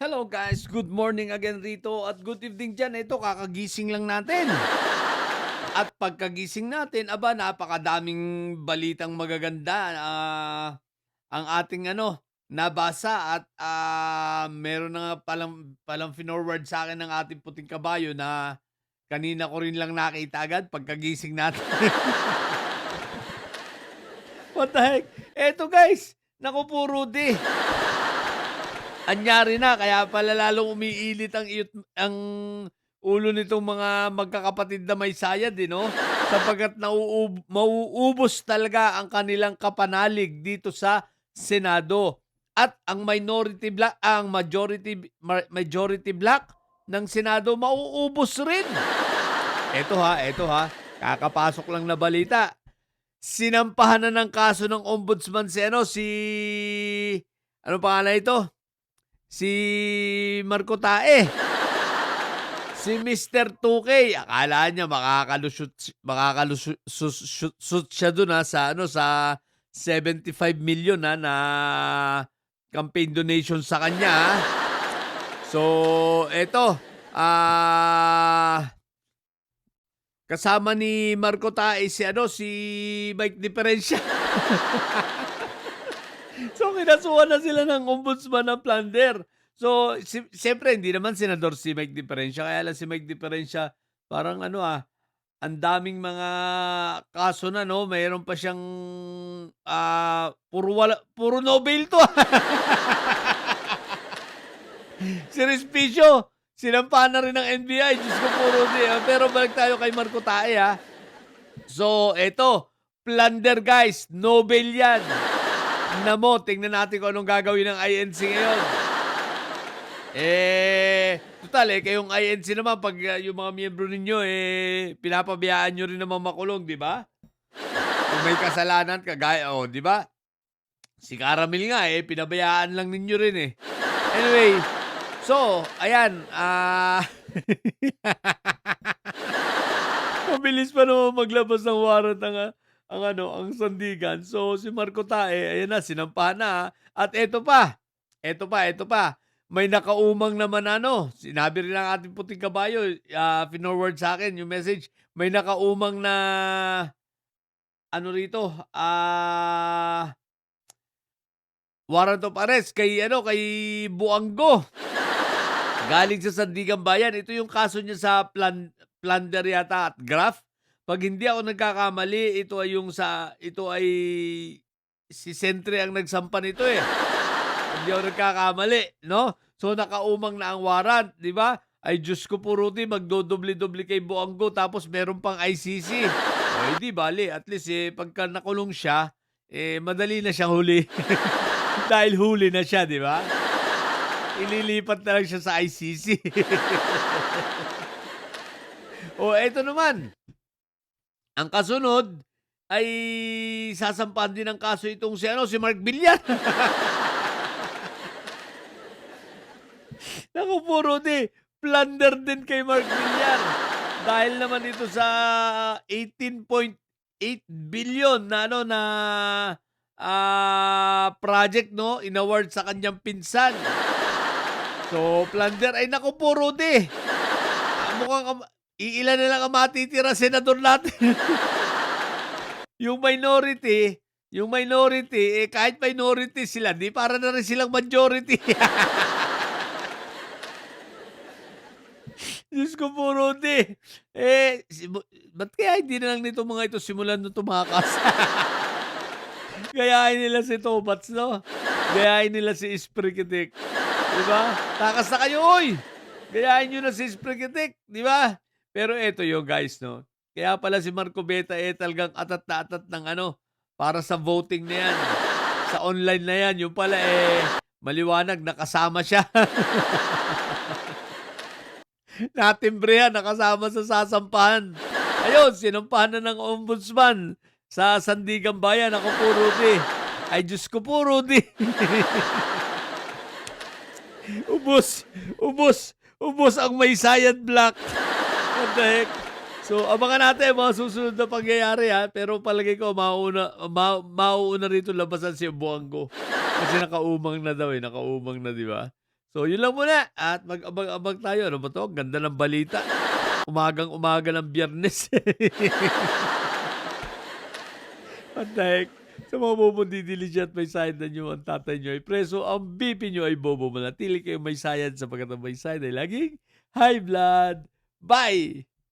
Hello guys, good morning again rito at good evening dyan. Ito, kakagising lang natin. At pagkagising natin, aba, napakadaming balitang magaganda ang ating nabasa at meron na nga palang finorward sa akin ng ating puting kabayo na kanina ko rin lang nakita agad pagkagising natin. What the heck? Eto guys, naku po Rudy. Anyari na kaya pala lalong umiinit ang ulo nitong mga magkakapatid na may sayad, 'no? Sapagkat mauubos talaga ang kanilang kapanalig dito sa Senado. At ang majority block ng Senado mauubos rin. Eto ha, kakapasok lang na balita. Sinampahan na ng kaso ng ombudsman ano pangalan ito? Si Marco Tae. Si Mr. 2K, akala niya makakalusot siya dun sa 75 million na campaign donation sa kanya. So, eto, kasama ni Marco Tae si Mike Diferencia. So, kinasuhan na sila ng ombudsman ng plunder. So, siyempre hindi naman senador si Mike Diferencia, kaya lang si Mike Diferencia parang ang daming mga kaso na 'no, mayroon pa siyang, puro no bail 'to, Si Respicio, sinampahan na rin ng NBI, Diyos ko po Rudy, pero balik tayo kay Marco Tae, So, eto, plunder guys, no bail 'yan. Tingnan natin kung anong gagawin ng INC ngayon. Tutal kayong INC naman 'pag, yung mga miyembro ninyo, pinapabayaan niyo rin naman makulong, 'di ba? Kung may kasalanan kagaya 'di ba? Si Caramel nga, pinabayaan lang ninyo rin, Anyway, so ayan, mabilis pa naman maglabas ng warrant ang sandigan. So, si Marco Tae, ayan na, sinampahan na. At eto pa, may nakaumang naman sinabi rin ng ating puting kabayo, finorward sa akin yung message, may nakaumang na, rito, warrant of arrest kay Buanggo. Galing sa Sandigan Bayan. Ito yung kaso niya sa plunder yata at graft. 'Pag hindi ako nagkakamali, ito ay si Sentry ang nagsampa nito, Hindi ako nagkakamali, 'no? So, nakaumang na ang warrant, 'di ba? Ay Diyos ko po Rudy, magdodoble-doble kay Buanggo tapos meron pang ICC. O hindi bale, at least pagka nakulong siya, madali na siyang huli. Dahil huli na siya, 'di ba? Ililipat na lang siya sa ICC. Eto naman. Ang kasunod ay sasampahan din ng kaso itong si Mark Villar. Naku po, Rudy, plunder din kay Mark Villar. Dahil naman ito sa 18.8 billion na project, no, inaward sa kanyang pinsan. So, plunder ay naku po, Rudy. Mukhang iilan na lang ang matitira senador natin. yung minority, kahit minority sila, di para na rin silang majority. Diyos ko po, Rudy. Ba't kaya hindi na lang nito mga ito simulan nung tumakas? Gayahin nila si Tobats, no? Gayahin nila si Isprikitik. Di ba? Takas na kayo, oy! Gayahin nyo na si Isprikitik, di ba? Pero eto yung guys, no? Kaya pala si Marco Beta talagang atat na atat ng para sa voting na yan. Sa online na yan. Yung pala maliwanag, nakasama siya. Natimbrehan, nakasama sa sasampahan. Ayun, sinampahan na ng ombudsman sa Sandigan Bayan. Ako po, Rudy. Ay, Diyos ko po, Rudy. Ubos ang may sayad black. What the heck? So, abangan natin mga susunod na pangyayari, pero palagay ko mauuna rito labasan si Buanggo. Kasi nakaumang na daw, nakaumang na, di ba? So, yun lang muna at mag-abang-abang tayo. Ano ba 'to? Ang ganda ng balita. Umagang-umaga ng Biyernes. What the heck? Sa mga bobong didiligent may sayad na niyo ang tatay niyo ay preso, ang BP niyo ay bobo. Manatili kayong may sayad sapagkat ang may sayad ay laging high blood. Bye!